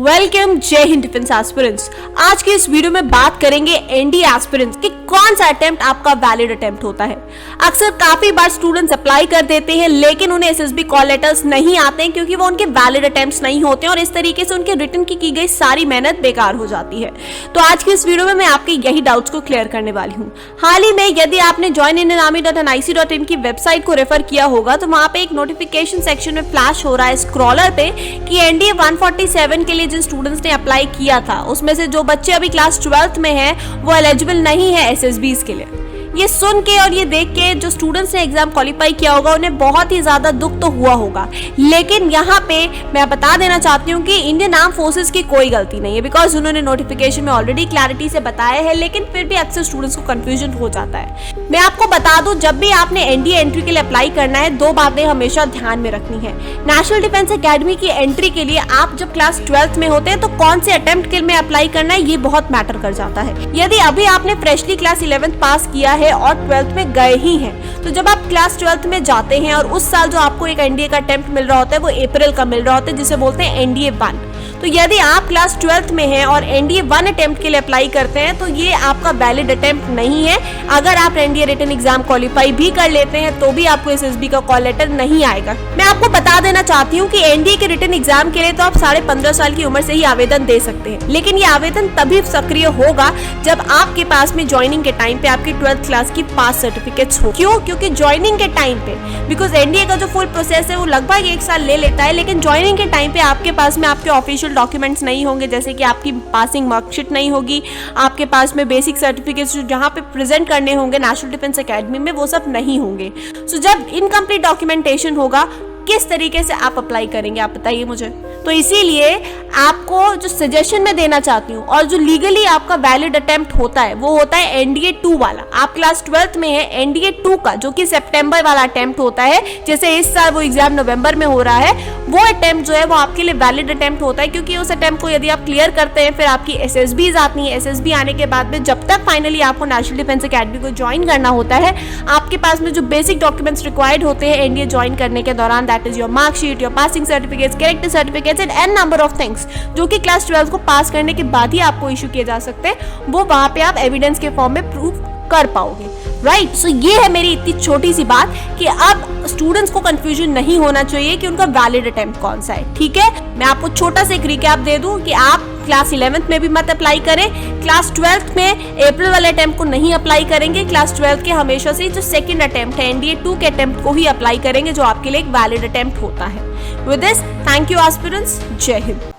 Welcome, जय Hind defence aspirants. आज के इस वीडियो में बात करेंगे एनडीए एस्पिरेंट्स कि कौन सा अटेम्प्ट आपका वैलिड अटेम्प्ट होता है। अक्सर काफी बार स्टूडेंट्स अप्लाई कर देते हैं लेकिन उन्हें एसएसबी कॉल लेटर्स नहीं आते हैं क्योंकि वो उनके वैलिड अटेम्प्ट्स नहीं होते हैं और इस तरीके से उनके रिटर्न की गई सारी मेहनत बेकार हो जाती है। तो आज की इस वीडियो में मैं आपके यही डाउट्स को क्लियर करने वाली हूँ। हाल ही में यदि आपने joinindianarmy.nic.in की वेबसाइट को रेफर किया होगा तो वहां पे एक नोटिफिकेशन सेक्शन में फ्लैश हो रहा है स्क्रॉलर पे कि एनडीए 147 के लिए जिन स्टूडेंट्स ने अप्लाई किया था उसमें से जो बच्चे अभी क्लास 12th में हैं वो एलिजिबल नहीं है एसएसबीज के लिए। ये सुन के और ये देख के जो स्टूडेंट्स ने एग्जाम क्वालिफाई किया होगा उन्हें बहुत ही ज्यादा दुख तो हुआ होगा, लेकिन यहाँ पे मैं बता देना चाहती हूँ कि इंडियन आर्म फोर्सेस की कोई गलती नहीं है बिकॉज उन्होंने नोटिफिकेशन में ऑलरेडी क्लैरिटी से बताया है, लेकिन फिर भी अक्सर स्टूडेंट्स को कंफ्यूजन हो जाता है। मैं आपको बता दूं, जब भी आपने एनडीए एंट्री के लिए अप्लाई करना है दो बातें हमेशा ध्यान में रखनी है। नेशनल डिफेंस एकेडमी की एंट्री के लिए आप जब क्लास 12th में होते हैं तो कौन से अटेम्प्ट के लिए अप्लाई करना है ये बहुत मैटर कर जाता है। यदि अभी आपने फ्रेशली क्लास 11th पास किया है और 12th में गए ही हैं तो जब आप क्लास 12th में जाते हैं और उस साल जो आपको एक एनडीए का अटेम्प्ट मिल रहा होता है वो अप्रैल का मिल रहा होता है जिसे बोलते हैं एनडीए 1। तो यदि आप क्लास 12th में हैं और एनडीए 1 अटेम्प्ट के लिए अप्लाई करते हैं तो ये आपका वैलिड अटेम्प्ट नहीं है। अगर आप एनडीए रिटन एग्जाम क्वालिफाई भी कर लेते हैं तो भी आपको एसएसबी का कॉल लेटर नहीं आएगा। मैं आपको बता देना चाहती हूँ कि एनडीए के रिटन एग्जाम के लिए तो आप 15.5 साल की उम्र से ही आवेदन दे सकते हैं, लेकिन ये आवेदन तभी सक्रिय होगा जब आपके पास में ज्वाइनिंग के टाइम पे आपकी 12th क्लास की पास सर्टिफिकेट्स हो। क्यों? क्योंकि ज्वाइनिंग के टाइम पे बिकॉज एनडीए का जो फुल प्रोसेस है वो लगभग 1 साल ले लेता है, लेकिन ज्वाइनिंग के टाइम पे आपके पास में आपके ऑफिशियल डॉक्यूमेंट्स नहीं होंगे, जैसे कि आपकी पासिंग मार्कशीट नहीं होगी, आपके पास में बेसिक सर्टिफिकेट्स जहां पे प्रेजेंट करने होंगे नेशनल डिफेंस एकेडमी में वो सब नहीं होंगे। सो जब इनकम्प्लीट डॉक्यूमेंटेशन होगा किस तरीके से आप अप्लाई करेंगे आप बताइए मुझे। तो इसीलिए आपको जो सजेशन मैं देना चाहती हूँ और जो लीगली आपका वैलिड अटेम्प्ट होता है वो होता है एनडीए 2 वाला। आप क्लास 12th में है, एनडीए 2 का जो कि सितंबर वाला अटेम्प्ट होता है, जैसे इस साल वो एग्जाम नवंबर में हो रहा है, वो अटेम्प्ट जो है वो आपके लिए वैलिड अटेम्प्ट होता है क्योंकि उस अटेम्प्ट को यदि आप क्लियर करते हैं फिर आपकी एसएसबीज आती है। एसएसबी आने के बाद में जब तक फाइनली आपको नेशनल डिफेंस एकेडमी को ज्वाइन करना होता है आपके पास में जो बेसिक डॉक्यूमेंट्स रिक्वायर्ड होते हैं एनडीए ज्वाइन करने के दौरान, that is your marksheet, your passing certificates, character certificates and an number of things जो कि क्लास 12 को पास करने के बाद ही आपको इशू किए जा सकते हैं, वो वहां पे आप एविडेंस के फॉर्म में प्रूव कर पाओगे। राइट, सो ये है मेरी इतनी छोटी सी बात कि अब स्टूडेंट्स को कंफ्यूजन नहीं होना चाहिए कि उनका वैलिड अटेम्प्ट कौन सा है। ठीक है, मैं आपको छोटा सा एक रिकैप दे दूं कि आप क्लास 11th में भी मत अप्लाई करें, क्लास 12th में अप्रैल वाले अटेम्प्ट को नहीं अप्लाई करेंगे, क्लास 12th के हमेशा से जो सेकंड अटेम्प्ट है एनडीए 2 के अटेम्प्ट को ही अप्लाई करेंगे जो आपके लिए एक वैलिड अटेम्प्ट होता है। With this, thank you aspirants, जय हिंद।